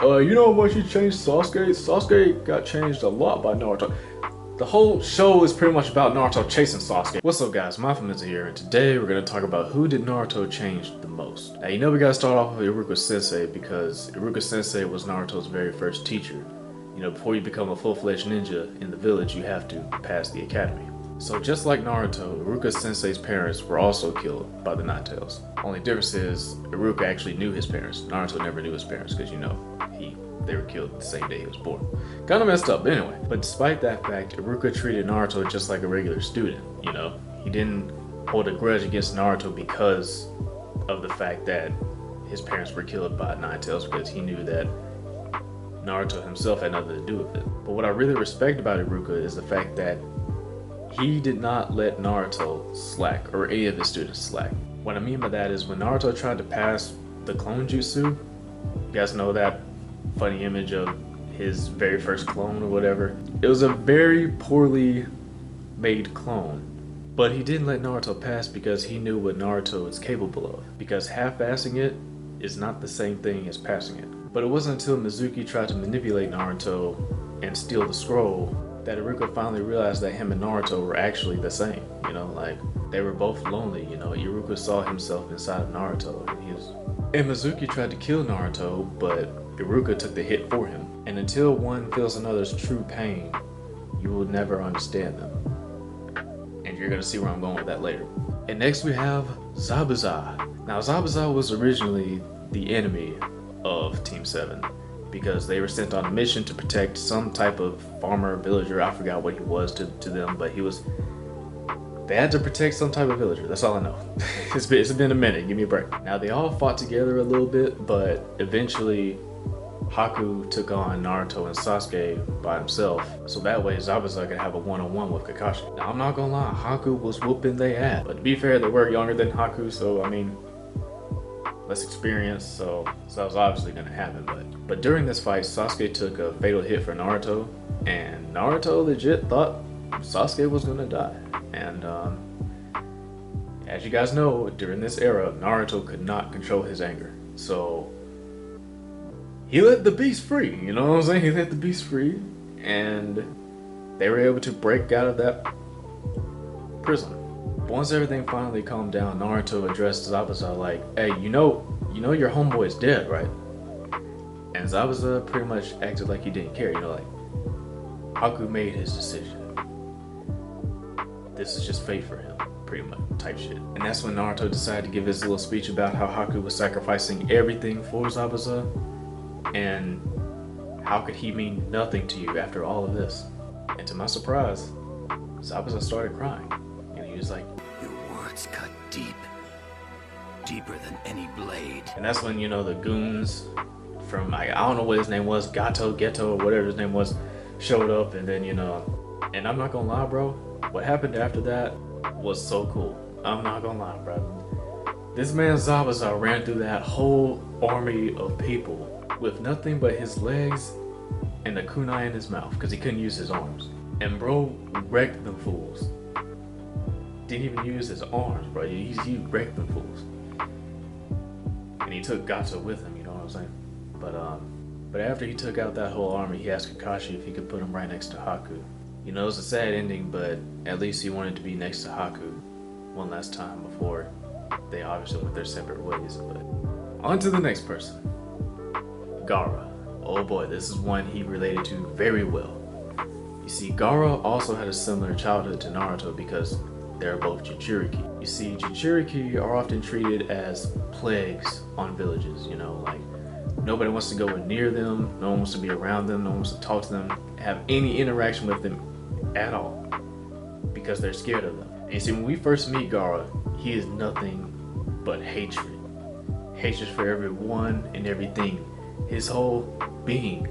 You know what you changed Sasuke? Sasuke got changed a lot by Naruto. The whole show is pretty much about Naruto chasing Sasuke. What's up guys, Mafia here, and today we're going to talk about who did Naruto change the most. Now you know we gotta start off with Iruka sensei because Iruka sensei was Naruto's very first teacher. You know, before you become a full-fledged ninja in the village, you have to pass the academy. So just like Naruto, Iruka sensei's parents were also killed by the Nine Tails. Only difference is Iruka actually knew his parents. Naruto never knew his parents because, you know, they were killed the same day he was born. Kinda messed up, but anyway. But despite that fact, Iruka treated Naruto just like a regular student, you know? He didn't hold a grudge against Naruto because of the fact that his parents were killed by Nine Tails, because he knew that Naruto himself had nothing to do with it. But what I really respect about Iruka is the fact that he did not let Naruto slack, or any of his students slack. What I mean by that is when Naruto tried to pass the clone jutsu, you guys know that funny image of his very first clone or whatever. It was a very poorly made clone, but he didn't let Naruto pass because he knew what Naruto is capable of. Because half-assing it is not the same thing as passing it. But it wasn't until Mizuki tried to manipulate Naruto and steal the scroll that Iruka finally realized that him and Naruto were actually the same. You know, like, they were both lonely, you know. Iruka saw himself inside of Naruto, and Mizuki tried to kill Naruto, but Iruka took the hit for him. And until one feels another's true pain, you will never understand them. And you're gonna see where I'm going with that later. And next we have Zabuza. Now Zabuza was originally the enemy of Team 7 because they were sent on a mission to protect some type of farmer, villager. I forgot what he was to them, but they had to protect some type of villager. That's all I know. It's been a minute, give me a break. Now they all fought together a little bit, but eventually Haku took on Naruto and Sasuke by himself, so that way Zabuza could have a one-on-one with Kakashi. Now I'm not gonna lie, Haku was whooping they ass, but to be fair, they were younger than Haku, so I mean, less experience, so that was obviously gonna happen. But during this fight, Sasuke took a fatal hit for Naruto, and Naruto legit thought Sasuke was gonna die. And as you guys know, during this era, Naruto could not control his anger, so he let the beast free, you know what I'm saying? He let the beast free, and they were able to break out of that prison. Once everything finally calmed down, Naruto addressed Zabuza like, hey, you know your homeboy is dead, right? And Zabuza pretty much acted like he didn't care, you know, like, Haku made his decision. This is just fate for him, pretty much, type shit. And that's when Naruto decided to give his little speech about how Haku was sacrificing everything for Zabuza, and how could he mean nothing to you after all of this? And to my surprise, Zabuza started crying, and he was like, your words cut deep, deeper than any blade. And that's when, you know, the goons from, I don't know what his name was, Ghetto, or whatever his name was, showed up, and then, you know, and I'm not gonna lie, bro, what happened after that was so cool. I'm not gonna lie, bro. This man Zabuza ran through that whole army of people with nothing but his legs and a kunai in his mouth because he couldn't use his arms. And bro wrecked them fools. Didn't even use his arms, bro. He wrecked them fools. And he took Gato with him, you know what I'm saying? But after he took out that whole army, he asked Kakashi if he could put him right next to Haku. You know, it's a sad ending, but at least he wanted to be next to Haku one last time before they obviously went their separate ways. But on to the next person. Gaara. Oh boy, this is one he related to very well. You see, Gaara also had a similar childhood to Naruto because they're both Jinchuriki. You see, Jinchuriki are often treated as plagues on villages, you know, like nobody wants to go near them, no one wants to be around them, no one wants to talk to them, have any interaction with them at all because they're scared of them. And you see, when we first meet Gaara, he is nothing but hatred. Hatred for everyone and everything. His whole being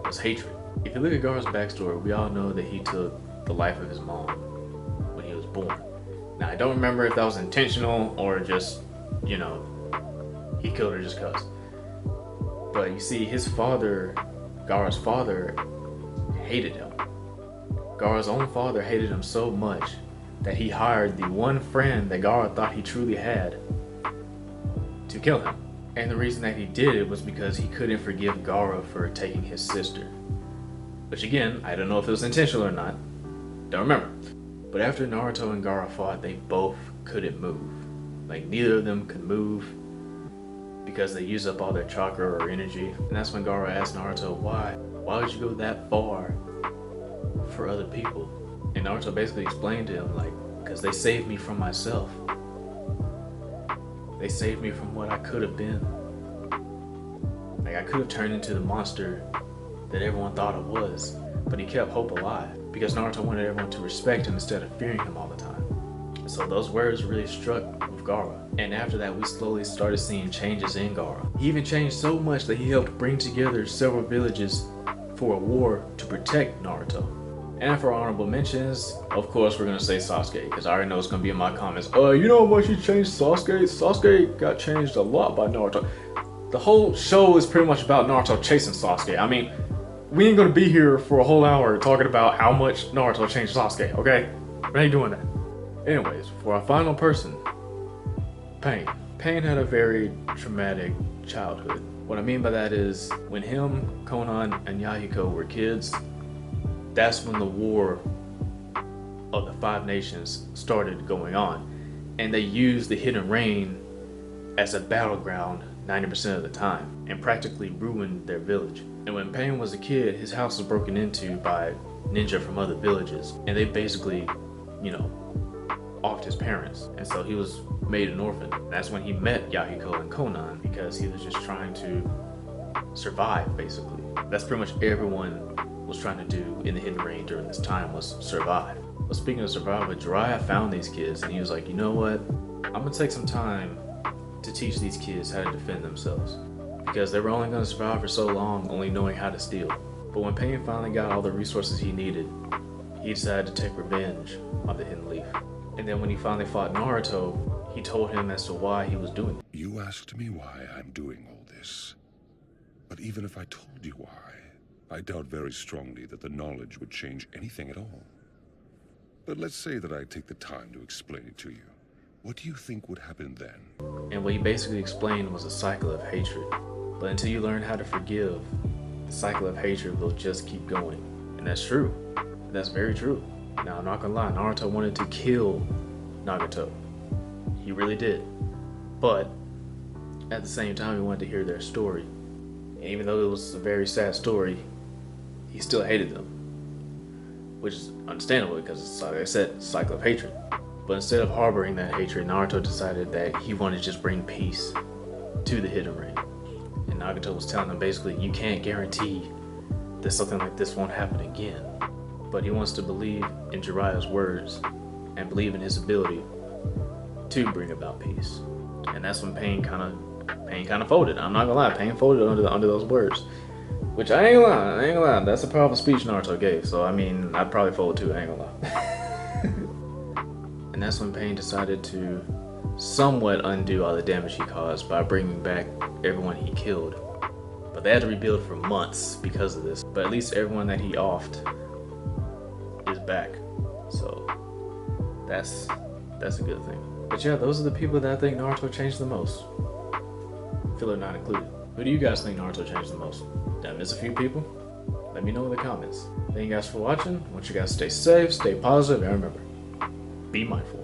was hatred. If you look at Gaara's backstory, we all know that he took the life of his mom when he was born. Now, I don't remember if that was intentional or just, you know, he killed her just cause. But you see, his father, Gaara's father, hated him. Gaara's own father hated him so much that he hired the one friend that Gaara thought he truly had to kill him. And the reason that he did it was because he couldn't forgive Gaara for taking his sister. Which again, I don't know if it was intentional or not. Don't remember. But after Naruto and Gaara fought, they both couldn't move. Like, neither of them could move because they used up all their chakra or energy. And that's when Gaara asked Naruto, why? Why would you go that far for other people? And Naruto basically explained to him, like, because they saved me from myself. They saved me from what I could have been. Like, I could have turned into the monster that everyone thought I was. But he kept hope alive because Naruto wanted everyone to respect him instead of fearing him all the time. So those words really struck with Gaara. And after that, we slowly started seeing changes in Gaara. He even changed so much that he helped bring together several villages for a war to protect Naruto. And for honorable mentions, of course, we're gonna say Sasuke, because I already know it's gonna be in my comments. You know how much he changed Sasuke? Sasuke got changed a lot by Naruto. The whole show is pretty much about Naruto chasing Sasuke. I mean, we ain't gonna be here for a whole hour talking about how much Naruto changed Sasuke, okay? We ain't doing that. Anyways, for our final person, Pain. Pain had a very traumatic childhood. What I mean by that is, when him, Konan, and Yahiko were kids, that's when the war of the 5 nations started going on. And they used the Hidden Rain as a battleground 90% of the time and practically ruined their village. And when Pain was a kid, his house was broken into by ninja from other villages. And they basically, offed his parents. And so he was made an orphan. And that's when he met Yahiko and Konan, because he was just trying to survive, basically. That's pretty much everyone was trying to do in the Hidden Rain during this time, was survive. But speaking of survival, Jiraiya found these kids and he was like, you know what? I'm gonna take some time to teach these kids how to defend themselves, because they were only gonna survive for so long, only knowing how to steal. But when Pain finally got all the resources he needed, he decided to take revenge on the Hidden Leaf. And then when he finally fought Naruto, he told him as to why he was doing it. You asked me why I'm doing all this. But even if I told you why, I doubt very strongly that the knowledge would change anything at all. But let's say that I take the time to explain it to you. What do you think would happen then? And what he basically explained was a cycle of hatred. But until you learn how to forgive, the cycle of hatred will just keep going. And that's true. That's very true. Now, I'm not gonna lie, Naruto wanted to kill Nagato. He really did. But at the same time, he wanted to hear their story. And even though it was a very sad story, he still hated them. Which is understandable because it's, like I said, cycle of hatred. But instead of harboring that hatred, Naruto decided that he wanted to just bring peace to the Hidden Rain. And Nagato was telling him basically, you can't guarantee that something like this won't happen again. But he wants to believe in Jiraiya's words and believe in his ability to bring about peace. And that's when Pain kind of folded. I'm not gonna lie, Pain folded under those words. Which I ain't gonna lie, that's a powerful speech Naruto gave. So I mean, I'd probably fold too, I ain't gonna lie. And that's when Pain decided to somewhat undo all the damage he caused by bringing back everyone he killed. But they had to rebuild for months because of this. But at least everyone that he offed is back. So that's a good thing. But yeah, those are the people that I think Naruto changed the most. Filler not included. Who do you guys think Naruto changed the most? Did I miss a few people? Let me know in the comments. Thank you guys for watching. I want you guys to stay safe, stay positive, and remember, be mindful.